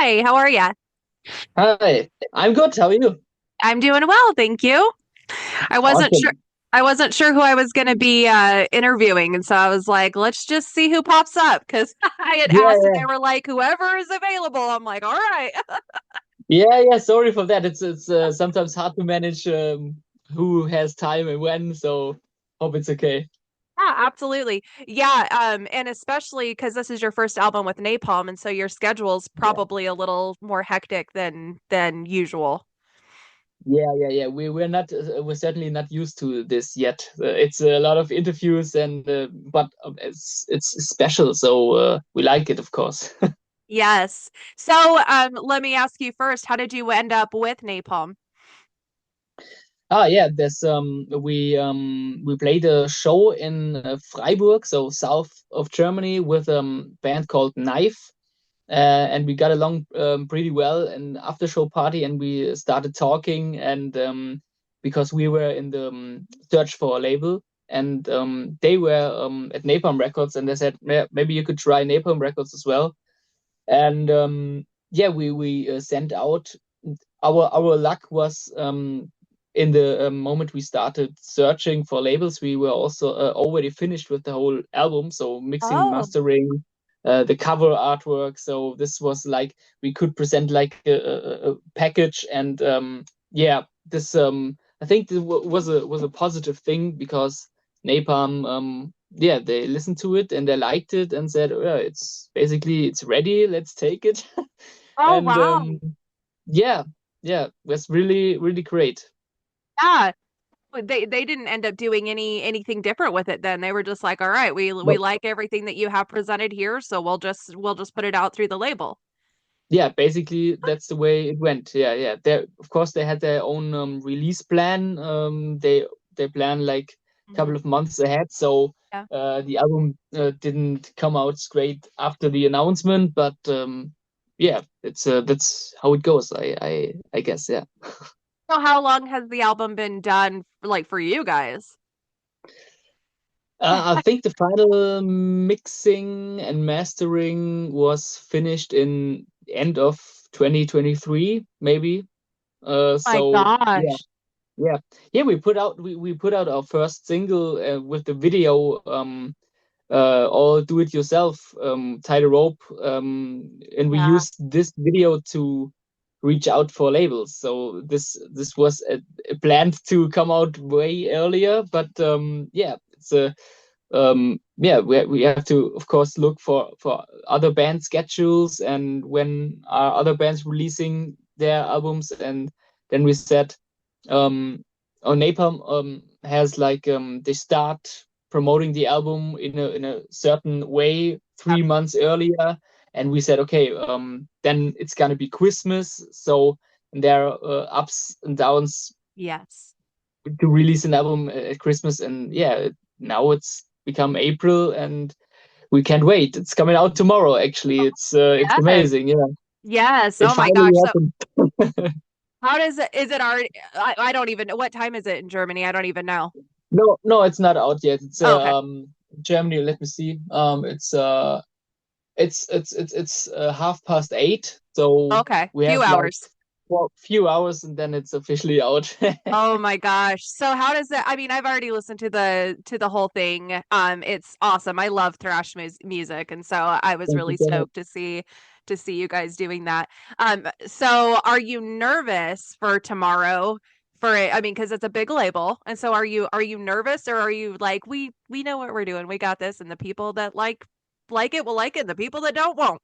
Hi, how are you? Hi, I'm good. How are you? I'm doing well, thank you. I wasn't sure Awesome. I wasn't sure who I was going to be interviewing, and so I was like, let's just see who pops up because I had Yeah, asked and yeah, they were like, whoever is available. I'm like, all right. yeah. Sorry for that. It's sometimes hard to manage who has time and when. So hope it's okay. Yeah, absolutely. Yeah, and especially because this is your first album with Napalm, and so your schedule's Yeah, probably a little more hectic than usual. yeah. We're certainly not used to this yet. It's a lot of interviews and but it's special. So we like it, of course. Yes. So, let me ask you first, how did you end up with Napalm? Yeah, there's we played a show in Freiburg, so south of Germany, with a band called Knife. And we got along pretty well and after show party, and we started talking, and because we were in the search for a label, and they were at Napalm Records, and they said, Maybe you could try Napalm Records as well." And yeah, we sent out. Our luck was, in the moment we started searching for labels, we were also already finished with the whole album, so mixing, Oh, mastering, the cover artwork. So this was like we could present like a package, and yeah, this I think this was a positive thing, because Napalm, yeah, they listened to it and they liked it and said, "Oh, yeah, it's ready, let's take it." oh And wow. yeah, yeah, it was really really great. Yeah. They didn't end up doing anything different with it then. They were just like, "All right, we Nope. like everything that you have presented here, so we'll just put it out through the label." Yeah, basically that's the way it went. Yeah, yeah. They, of course, they had their own release plan. They plan like a couple Hmm. of months ahead. So Yeah. the album didn't come out straight after the announcement, but yeah, it's that's how it goes. I guess. Yeah. So how long has the album been done, like for you guys? I think the final mixing and mastering was finished in end of 2023, maybe. My So yeah, gosh. yeah, yeah. We put out our first single with the video, all do it yourself, tie the rope, and we Yeah. used this video to reach out for labels. So this was planned to come out way earlier, but yeah, it's a yeah, we have to, of course, look for other band schedules and when are other bands releasing their albums. And then we said, on Napalm has like, they start promoting the album in a certain way Yep. 3 months earlier, and we said, okay, then it's gonna be Christmas, so there are ups and downs Yes. to release an album at Christmas. And yeah, now it's become April, and we can't wait. It's coming out tomorrow. Actually, it's Yes. amazing. Yeah, Yes. it Oh my finally gosh. So happened. how does it is it already I don't even know what time is it in Germany? I don't even know. No, no, it's not out yet. It's Oh, okay. Germany. Let me see. It's 8:30. So Okay. we Few have like hours. for a few hours, and then it's officially out. Oh my gosh. So how does that I mean, I've already listened to the whole thing. It's awesome. I love thrash music, and so I was Thank you really so much. stoked to see you guys doing that. So are you nervous for tomorrow for it? I mean, because it's a big label. And so are you nervous or are you like we know what we're doing. We got this and the people that like it will like it, and the people that don't won't.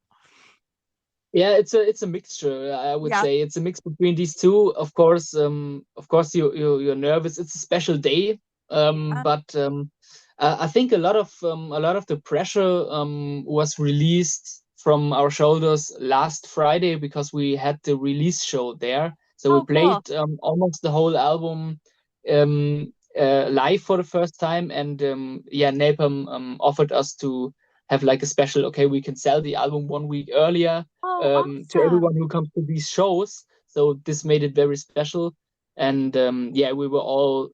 Yeah, it's a mixture. I would Yeah. say it's a mix between these two. Of course, you're nervous. It's a special day, Yeah. but I think a lot of the pressure was released from our shoulders last Friday, because we had the release show there. So we Oh, cool. played almost the whole album live for the first time, and yeah, Napalm offered us to have like a special. Okay, we can sell the album 1 week earlier Oh, to everyone awesome. who comes to these shows. So this made it very special. And yeah, we were all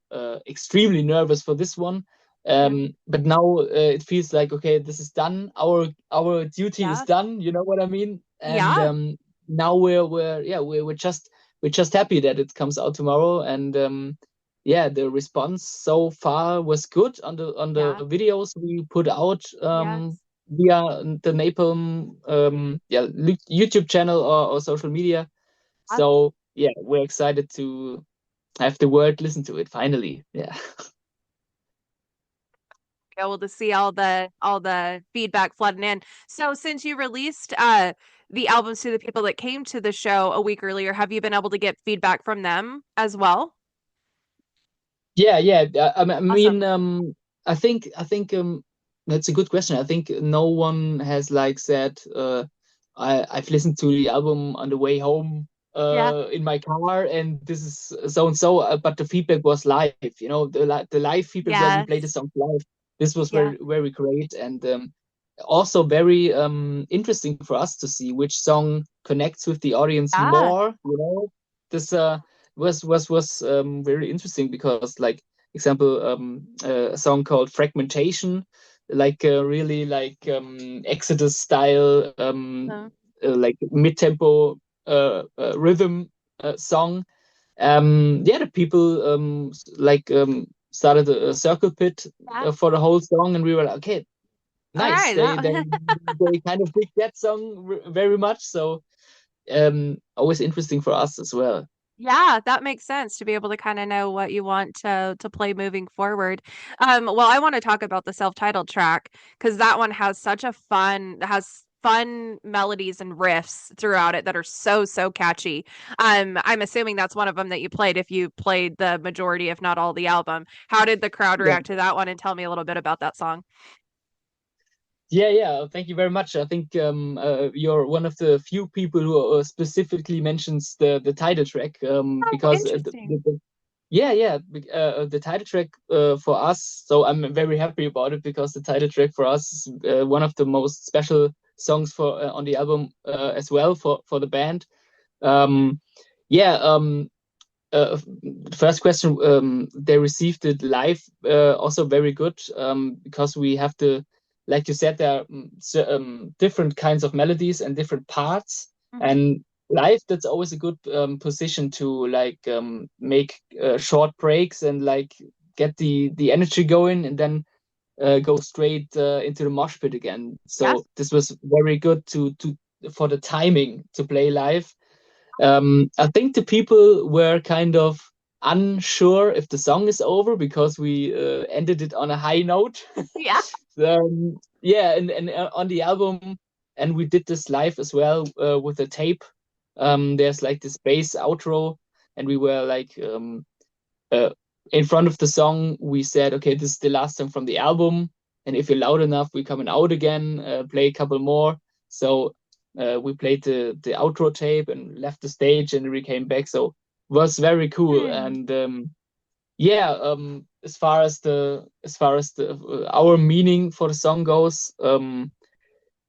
extremely nervous for this one. Yeah. But now it feels like, okay, this is done. Our duty is Yeah. done. You know what I mean? And Yeah. now we're just happy that it comes out tomorrow, and yeah, the response so far was good on the Yeah. videos we put out Yes. via the Napalm YouTube channel or social media. So yeah, we're excited to have the world listen to it finally. Yeah. Able to see all the feedback flooding in. So since you released the albums to the people that came to the show a week earlier, have you been able to get feedback from them as well? Yeah, yeah. I Awesome. mean, I think that's a good question. I think no one has like said, I've listened to the album on the way home Yeah. in my car, and this is so and so. But the feedback was live. The live feedback where we played the Yes. song live. This was Yeah. very very great, and also very interesting for us to see which song connects with the audience Yeah. more. This was very interesting because, like, example, a song called Fragmentation, like really like Exodus style, Uh, like mid-tempo rhythm song. Yeah, the people like started a circle pit yeah. for the whole song, and we were like, okay, All nice. right. They kind of dig that song very much. So always interesting for us as well. Yeah, that makes sense to be able to kind of know what you want to play moving forward. Well, I want to talk about the self-titled track because that one has such a has fun melodies and riffs throughout it that are so catchy. I'm assuming that's one of them that you played if you played the majority, if not all, the album. How did the crowd Yeah. react to that one? And tell me a little bit about that song. Yeah, yeah. Thank you very much. I think you're one of the few people who specifically mentions the title track Oh, because interesting. yeah, yeah, the title track for us. So I'm very happy about it because the title track for us is one of the most special songs for on the album as well for the band. Um, yeah. First question, they received it live, also very good, because we have to, like you said, there are different kinds of melodies and different parts, Hmm. and live that's always a good position to like make short breaks and like get the energy going, and then go straight into the mosh pit again. Yes. So this was very good to for the timing to play live. I think the people were kind of unsure if the song is over because we ended it on a high note. Yeah. Yeah, and on the album, and we did this live as well with a tape. There's like this bass outro, and we were like uh, in front of the song. We said, okay, this is the last song from the album, and if you're loud enough, we're coming out again. Play a couple more. So we played the outro tape and left the stage, and we came back. So it was very cool. Hmm. And yeah, as far as the our meaning for the song goes,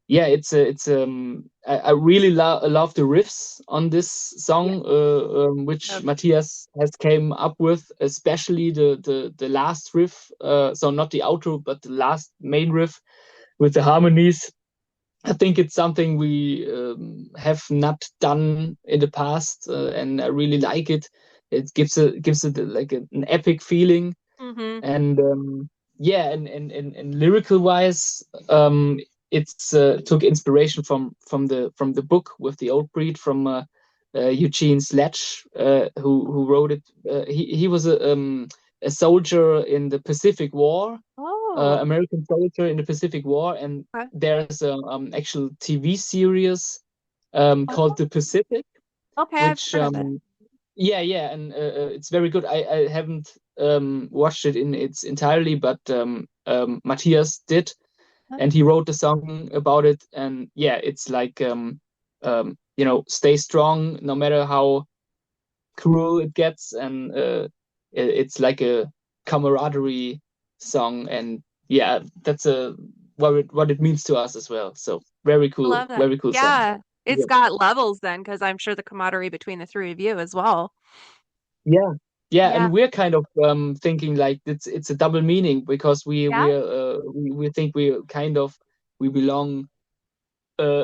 yeah, I really love the riffs on this Yeah. song, which Matthias has came up with, especially the last riff. So not the outro, but the last main riff with the harmonies. I think it's something we have not done in the past, and I really like it. It gives it like an epic feeling, Hmm. and yeah, and lyrical wise, it's took inspiration from the book with the old breed from Eugene Sledge, who wrote it. He was a soldier in the Pacific War, Oh. American soldier in the Pacific War, and Okay. there's a actual TV series called Oh, The Pacific, okay, I've which heard of it. yeah, yeah, and it's very good. I haven't watched it in its entirely, but Matthias did, and he wrote the song about it. And yeah, it's like stay strong no matter how cruel it gets, and it's like a camaraderie song, and yeah, that's a what it means to us as well. So I love that. very cool song. Yeah. It's Yeah. got levels then, because I'm sure the camaraderie between the three of you as well. Yeah, yeah, Yeah. and we're kind of thinking like it's a double meaning because Yeah. we think we belong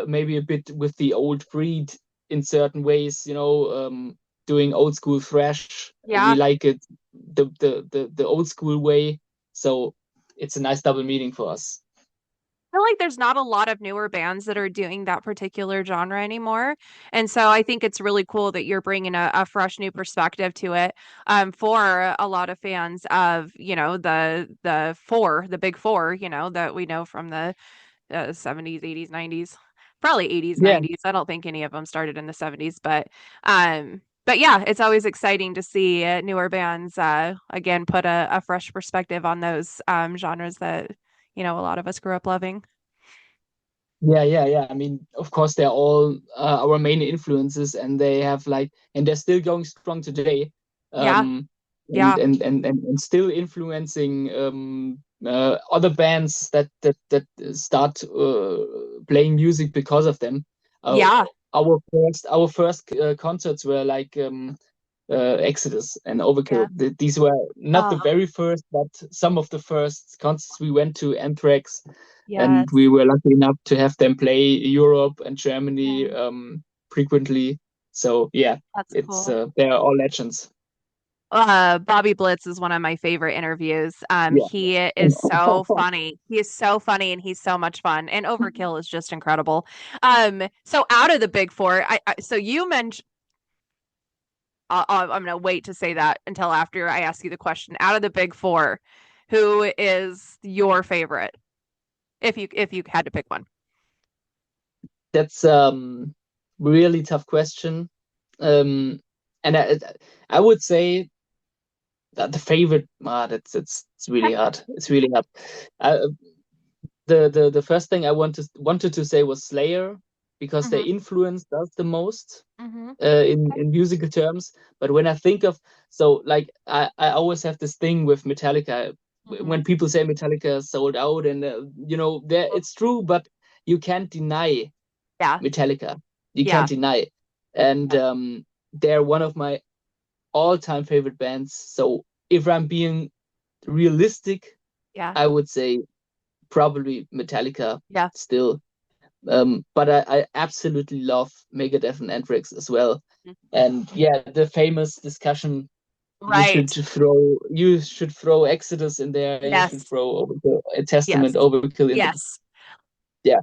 maybe a bit with the old breed in certain ways, doing old school thrash. We Yeah. like it the old school way. So it's a nice double meaning for us. Feel like there's not a lot of newer bands that are doing that particular genre anymore. And so I think it's really cool that you're bringing a fresh new perspective to it, for a lot of fans of, the big four, that we know from the 70s, 80s, 90s, probably 80s, Yeah, 90s. I don't think any of them started in the 70s, but yeah, it's always exciting to see newer bands, again, put a fresh perspective on those genres that, a lot of us grew up loving. yeah. I mean, of course, they're all our main influences, and and they're still going strong today, Yeah, um, yeah, and still influencing other bands that start playing music because of them. Uh, yeah, our first concerts were like Exodus and yeah. Overkill. These were not the Oh, very first, but some of the first concerts we went to. Anthrax, and yes. we were lucky enough to have them play Europe and Germany Yeah, frequently. So yeah, that's it's cool. they're all legends. Bobby Blitz is one of my favorite interviews. Yeah. He is so funny. He is so funny and he's so much fun. And Overkill is just incredible. So out of the big four, so you mentioned, I'm gonna wait to say that until after I ask you the question. Out of the big four, who is your favorite? If you had to pick one. That's really tough question. Um, and I would say that the favorite. That's it's really hard. It's really hard. Uh, the first thing I wanted to say was Slayer because their Mm-hmm. influence does the most Mm-hmm. in musical terms. But when I think of so like I always have this thing with Metallica. Mm-hmm. When people say Metallica sold out, and there it's true, but you can't deny Yeah. Metallica. You Yeah. can't deny it. And Yeah. they're one of my all-time favorite bands. So if I'm being realistic, Yeah. I would say probably Metallica Yeah. still. But I absolutely love Megadeth and Anthrax as well. Mhm. And yeah, the famous discussion Right. you should throw Exodus in there, you should Yes. throw Overkill, a Testament Yes. Overkill in there. Yes. Yeah,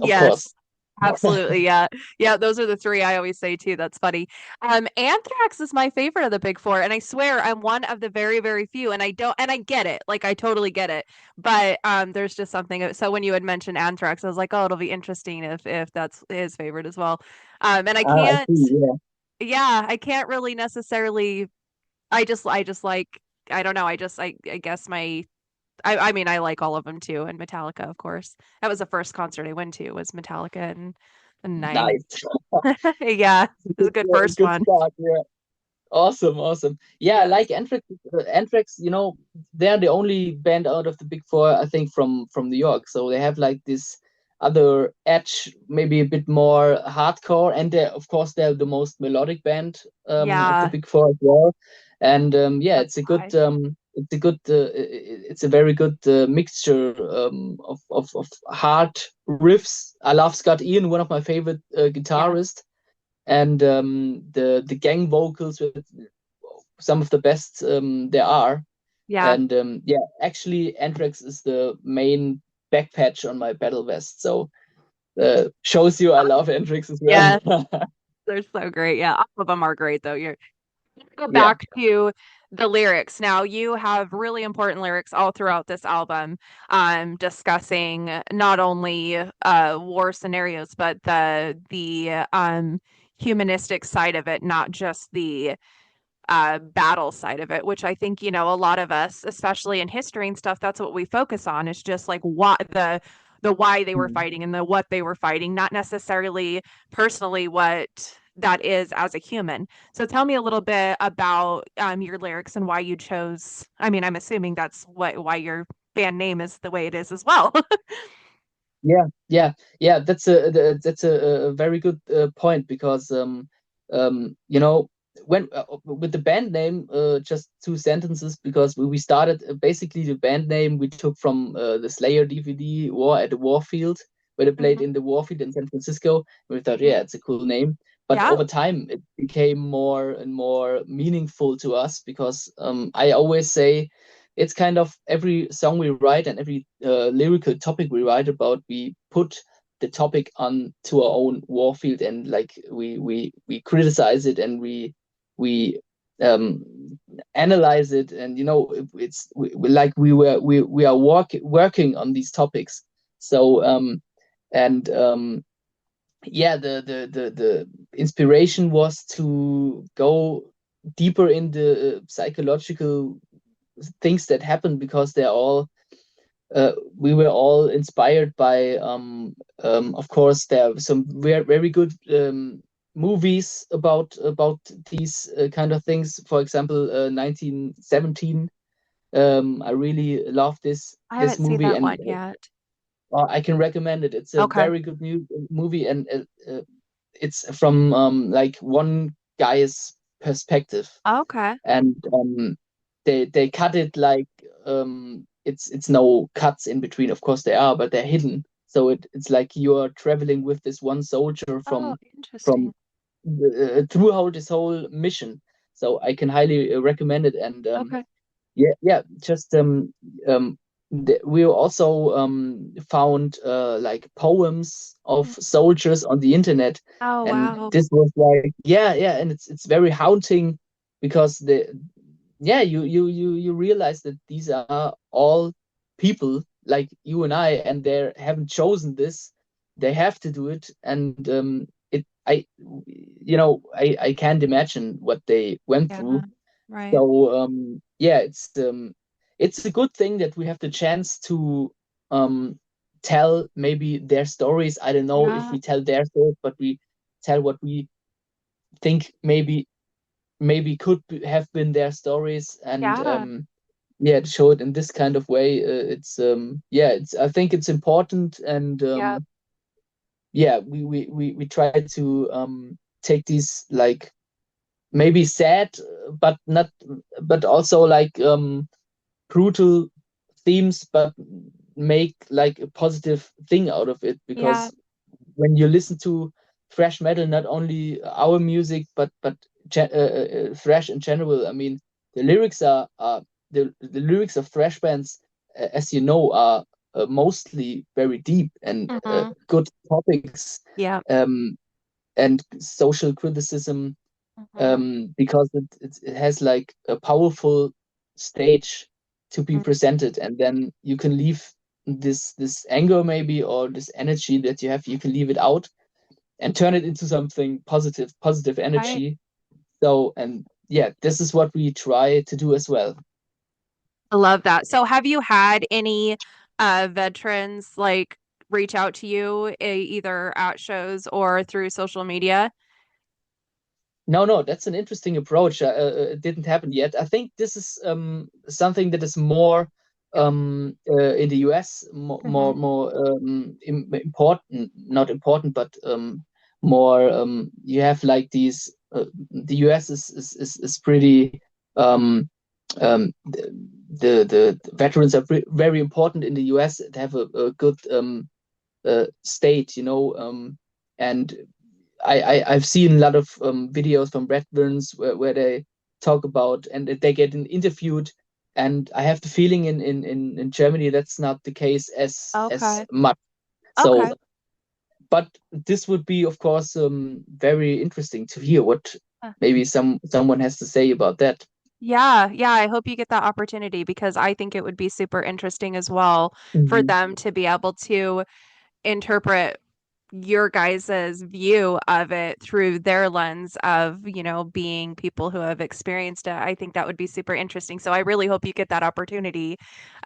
of course. Yes. Absolutely. Yeah. Yeah, those are the three I always say too. That's funny. Anthrax is my favorite of the big four, and I swear I'm one of the very, very few, and I get it. Like I totally get it. But there's just something. So when you had mentioned Anthrax, I was like, oh, it'll be interesting if that's his favorite as well. And I I can't, see. Yeah, yeah, I can't really necessarily. I just like, I don't know. I guess I mean, I like all of them too, and Metallica, of course. That was the first concert I went to was Metallica, and I, nice. yeah, it was a good first Good one. start. Yeah. Awesome, awesome. Yeah, Yes. like Anthrax. Anthrax, they're the only band out of the big four, I think, from New York. So they have like this other edge, maybe a bit more hardcore, and of course they're the most melodic band of the Yeah, big four as well. And yeah, that's why. it's a very good mixture of hard riffs. I love Scott Ian, one of my favorite Yeah, guitarists, and the gang vocals with some of the best there are. yeah, And yeah, actually, Anthrax is the main back patch on my battle vest, so shows you I love Anthrax as yeah. well. They're so great. Yeah, all of them are great though. You're Go Yeah. back to the lyrics. Now you have really important lyrics all throughout this album, discussing not only war scenarios, but the humanistic side of it, not just the battle side of it, which I think, a lot of us, especially in history and stuff, that's what we focus on is just like what the why they were Mm. fighting and the what they were fighting, not necessarily personally what that is as a human. So tell me a little bit about your lyrics and why you chose. I mean, I'm assuming that's why your band name is the way it is as well. Yeah. That's a very good point because when with the band name, just two sentences, because we started basically the band name we took from the Slayer DVD War at the Warfield, where they played Mhm, in the Warfield in San Francisco. We thought, mhm, yeah, it's a cool name. but Yeah. over time it became more and more meaningful to us because I always say it's kind of every song we write and every lyrical topic we write about, we put the topic on to our own Warfield, and like we criticize it, and we um analyze it, and it's like we are working on these topics. So and yeah, the inspiration was to go deeper in the psychological things that happened, because they're all we were all inspired by of course there are some very good movies about these kind of things. For example, 1917. I really love I this haven't seen movie, that and one yet. I can recommend it. It's a Okay. very good new movie, and it's from like one guy's perspective, Okay. and they cut it like it's no cuts in between. Of course there are, but they're hidden. So it's like you're traveling with this one soldier Oh, from interesting. throughout this whole mission. So I can highly recommend it. And Okay. yeah, yeah, just we also found like poems of Mm. soldiers on the internet, Oh, and wow. this was like, yeah, yeah, and it's very haunting, because yeah, you realize that these are all people like you and I, and they haven't chosen this; they have to do it, and I can't imagine what they went Yeah. through. Right. So yeah, it's a good thing that we have the chance to um, tell maybe their stories. I don't know if Yeah. we tell their stories, but we tell what we think maybe have been their stories, and Yeah. yeah, to show it in this kind of way. It's yeah, it's I think it's important, and Yeah. yeah, we try to take these like maybe sad, but not, but also like brutal themes, but make like a positive thing out of it. Yeah. Because when you listen to thrash metal, not only our music, but thrash in general, I mean, the lyrics are the lyrics of thrash bands, as you know, are mostly very deep and Hmm. good topics, Yeah. um, and social criticism, Hmm. because it has like a powerful stage to be presented, and then you can leave this anger maybe, or this energy that you have, you can leave it out and turn it into something positive Right. energy. So, and yeah, this is what we try to do as well. I love that. So have you had any veterans like reach out to you either at shows or through social media? No, no, that's an interesting approach. It didn't happen yet. I think this is something that is more in the US, Hmm. more important, not important, but more. You have like these. The US is pretty. Um, the veterans are very important in the US. They have a good state, and I've seen a lot of videos from veterans where they talk about, and they get interviewed, and I have the feeling in Germany that's not the case as Okay. much. So, Okay. but this would be, of course, very interesting to hear what maybe someone has to say about that. Yeah, yeah, I hope you get that opportunity because I think it would be super interesting as well for Mhm. them to be able to interpret your guys's view of it through their lens of, being people who have experienced it. I think that would be super interesting. So I really hope you get that opportunity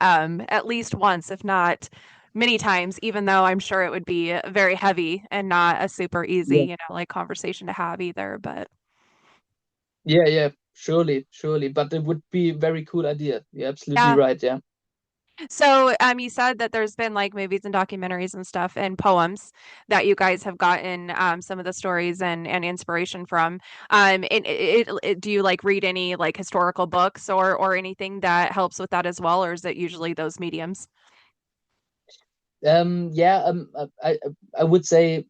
at least once, if not many times, even though I'm sure it would be very heavy and not a super easy, Yeah, like conversation to have either. But yeah, yeah, surely, surely, but it would be a very cool idea. You're absolutely yeah. right. Yeah. So, you said that there's been like movies and documentaries and stuff and poems that you guys have gotten some of the stories and inspiration from. Do you like read any like historical books or anything that helps with that as well, or is it usually those mediums? Yeah, I would say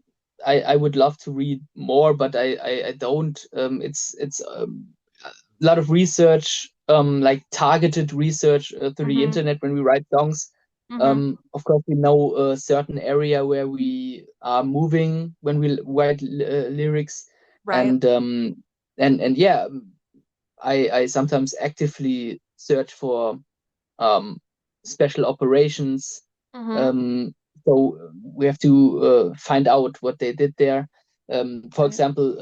I would love to read more, but I don't. It's a lot of research, like targeted research through the Mm-hmm. internet when we write songs. Mm-hmm. Of course, we know a certain area where we are moving when we write lyrics, Right. and and yeah, I sometimes actively search for um, special operations. Mm-hmm. Um, so we have to find out what they did there. For Right. example,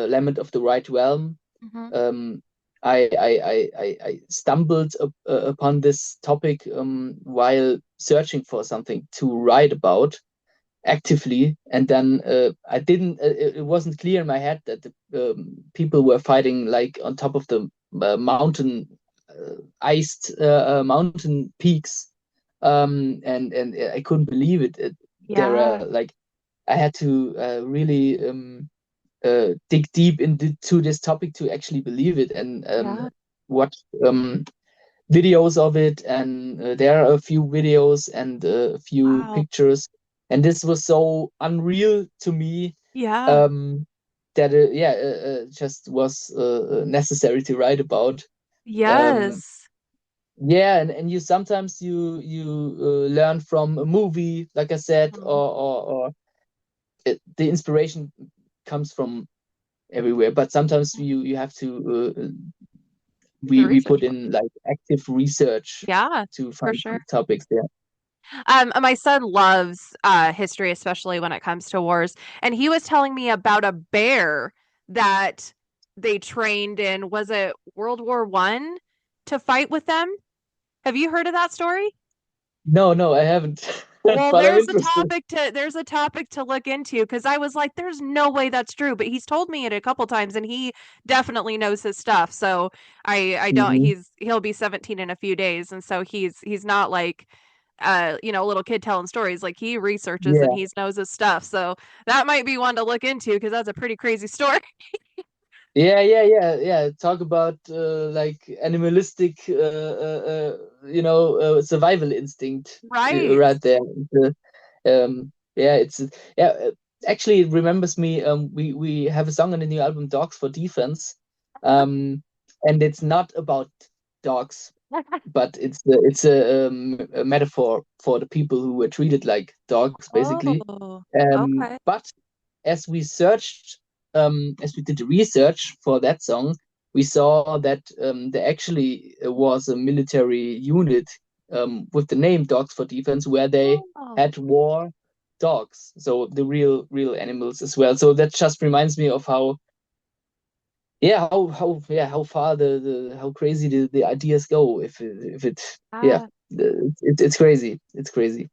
Lament of the Right Realm. Mm-hmm. Um, I stumbled upon this topic while searching for something to write about actively, and then I didn't. It wasn't clear in my head that the people were fighting like on top of the mountain, iced mountain peaks, and I couldn't believe it. There Yeah. are like I had to really dig deep into this topic to actually believe it, and Yeah. watch videos of it, and there are a few videos and a few Wow. pictures, and this was so unreal to me, Yeah. um, that yeah, just was necessary to write about. Um, Yes. yeah, and you sometimes you learn from a movie, like I said, Mhm. or the inspiration comes from everywhere, but sometimes you have to The we research put for. in like active research Yeah, to for find sure. topics there. My son loves history, especially when it comes to wars, and he was telling me about a bear that they trained in, was it World War I to fight with them? Have you heard of that story? No, no, I haven't, Well, but I'm interested. there's a topic to look into because I was like, there's no way that's true, but he's told me it a couple times and he definitely knows his stuff. So I don't Hmm. he'll be 17 in a few days, and so he's not like a little kid telling stories. Like he researches and Yeah, he knows his stuff. So that might be one to look into because that's a pretty crazy story. yeah. Talk about like animalistic, survival instinct Right. right there. Yeah, it's yeah. Actually, it remembers me. We have a song on the new album, "Dogs for Defense," um, and it's not about dogs, but it's a metaphor for the people who were treated like dogs, basically. Oh, okay. But as we searched, as we did the research for that song, we saw that there actually was a military unit with the name Dogs for Defense, where they Oh, had war dogs, so the real animals as well. So that just reminds me of how how far how crazy the ideas go if it yeah yeah, it's crazy, it's crazy.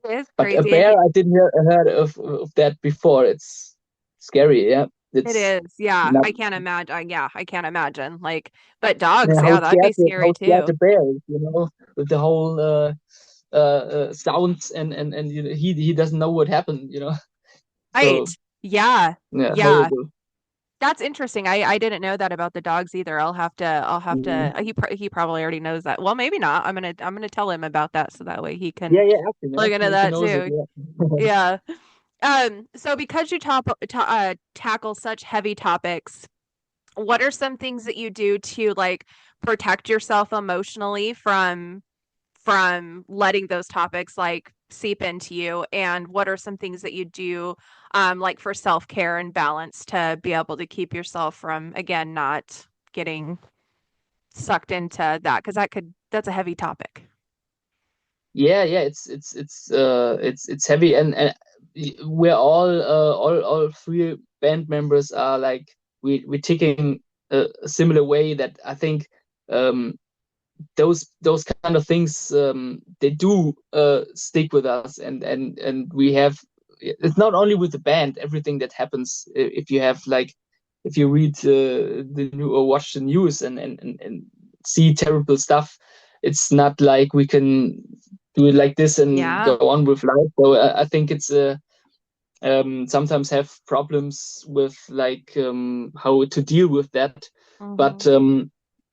it is But a crazy. And bear, I didn't heard of that before. It's scary. Yeah, it it's is. Yeah, not. I can't imagine. Yeah, I can't imagine. Like, but Yeah, dogs, yeah, that'd be how scary scared too. the bear is, with the whole sounds, and he doesn't know what happened. Right. So Yeah. yeah, Yeah. horrible. That's interesting. I didn't know that about the dogs either. I'll have to Mhm. he probably already knows that. Well, maybe not. I'm gonna tell him about that so that way he can Yeah, ask him, look ask into him if he that knows it. too. Yeah. Yeah. So because you tackle such heavy topics, what are some things that you do to like protect yourself emotionally from letting those topics like seep into you, and what are some things that you do like for self-care and balance to be able to keep yourself from again not getting sucked into that because that's a heavy topic. Yeah. It's heavy, and we're all three band members are like we're ticking a similar way, that I think um those kind of things, they do stick with us, and we have, it's not only with the band, everything that happens, if you have like, if you read the new or watch the news, and see terrible stuff, it's not like we can do it like this and Yeah. go on with life. So I think it's sometimes have problems with like how to deal with that. But Hmm.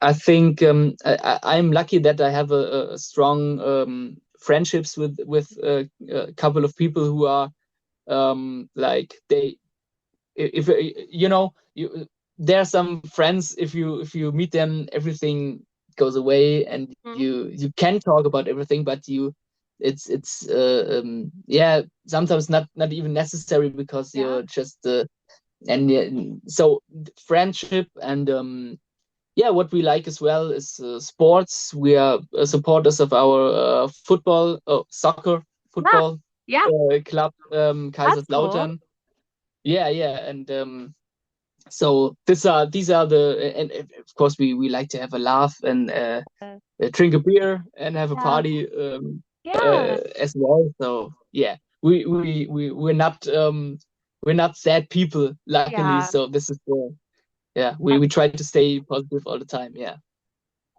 I think I'm lucky that I have a strong friendships with a couple of people who are like they if you know you there are some friends, if you meet them, everything goes away, and Mhm. you can talk about everything, but it's yeah, sometimes not even necessary, because Yeah. you're just and so friendship, and yeah, what we like as well is sports. We are supporters of our soccer Yeah. football Yeah. club, That's cool. Kaiserslautern. Yeah, yeah, and so these are the, and of course we like to have a laugh, and Uh, drink a beer and have a yeah. party Yeah. as well. So yeah, we're not sad people, luckily. Yeah. So this is the, yeah, we try to stay positive all the time. Yeah.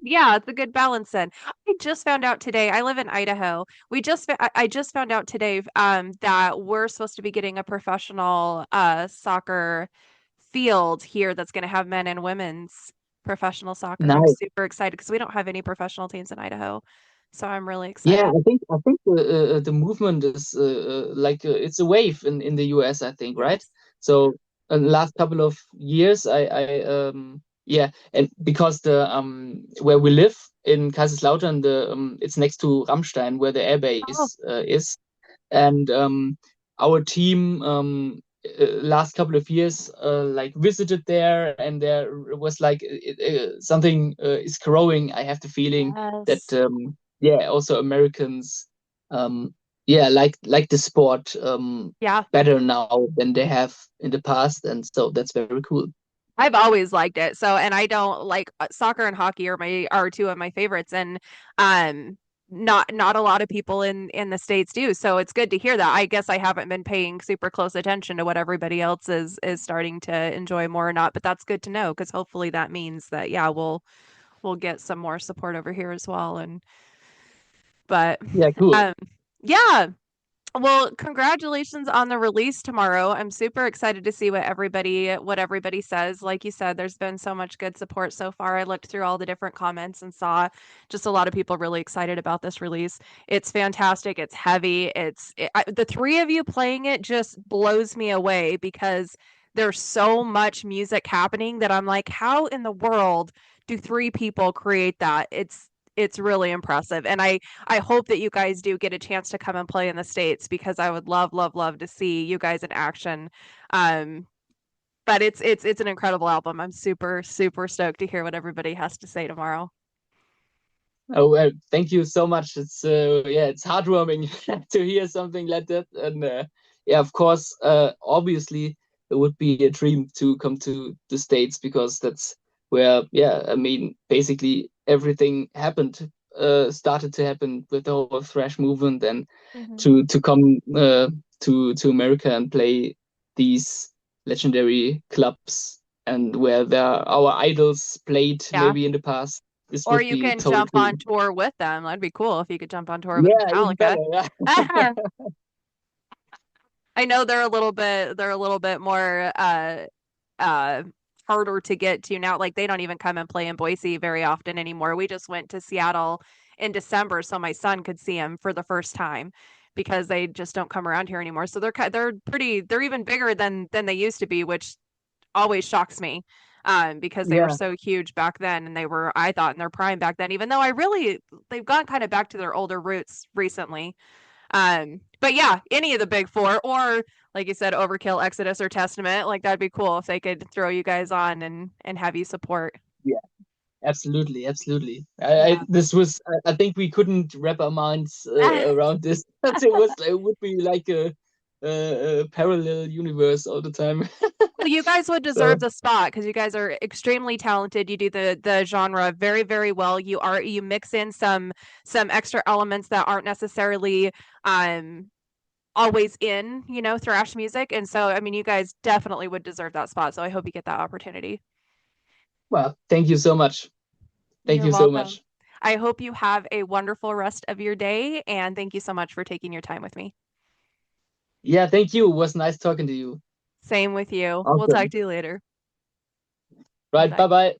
Yeah, it's a good balance then. I just found out today, I live in Idaho. I just found out today that we're supposed to be getting a professional soccer field here that's going to have men and women's professional soccer. I'm Nice. super excited because we don't have any professional teams in Idaho. So I'm really Yeah, excited. I think the movement is like it's a wave in the US, I think, right? Yes. So in the last couple of years, I yeah, and because the where we live in Kaiserslautern, the it's next to Ramstein, where the Oh, airbase is, and our team last couple of years like visited there, and there was like something is growing. I have the feeling that yes. yeah, also Americans yeah, like the sport Yeah. better now than they have in the past, and so that's very cool. I've always liked it. So, and I don't like soccer and hockey are two of my favorites, and um, not a lot of people in the States do. So it's good to hear that. I guess I haven't been paying super close attention to what everybody else is starting to enjoy more or not, but that's good to know because hopefully that means that yeah, we'll get some more support over here as well. And but Yeah, cool. um, yeah. Well, congratulations on the release tomorrow. I'm super excited to see what everybody says. Like you said, there's been so much good support so far. I looked through all the different comments and saw just a lot of people really excited about this release. It's fantastic. It's heavy. The three of you playing it just blows me away because there's so much music happening that I'm like, how in the world do three people create that? It's really impressive. And I hope that you guys do get a chance to come and play in the States because I would love, love, love to see you guys in action. Um, but it's an incredible album. I'm super, super stoked to hear what everybody has to say tomorrow. Oh, well, thank you so much. It's yeah, it's heartwarming to hear something like that. And yeah, of course, obviously, it would be a dream to come to the States, because that's where, yeah, I mean, basically everything happened, started to happen with the whole thrash movement, and Hmm. to come to America and play these legendary clubs, and where our idols played Yeah. maybe in the past. This Or would you be can total jump on dream. tour with them. That'd be cool if you could jump on tour with Yeah, even Metallica. better. Yeah. I know they're a little bit more uh harder to get to now. Like they don't even come and play in Boise very often anymore. We just went to Seattle in December so my son could see him for the first time because they just don't come around here anymore. So they're even bigger than they used to be, which always shocks me. Because they were Yeah. so huge back then and they were, I thought, in their prime back then, even though they've gone kind of back to their older roots recently. But yeah, any of the big four, or like you said, Overkill, Exodus, or Testament, like that'd be cool if they could throw you guys on and have you support. Yeah. Absolutely. Absolutely. Yeah. This was. I think we couldn't wrap our minds around this. It would be like a parallel universe all the time. Well, you guys would So deserve the spot because you guys are extremely talented. You do the genre very, very well. You mix in some extra elements that aren't necessarily um always in, thrash music. And so I mean you guys definitely would deserve that spot. So I hope you get that opportunity. well, thank you so much. Thank You're you so welcome. much. I hope you have a wonderful rest of your day, and thank you so much for taking your time with me. Yeah, thank you. It was nice talking to you. Same with you. We'll talk Awesome. to you later. Right. Bye Bye. bye.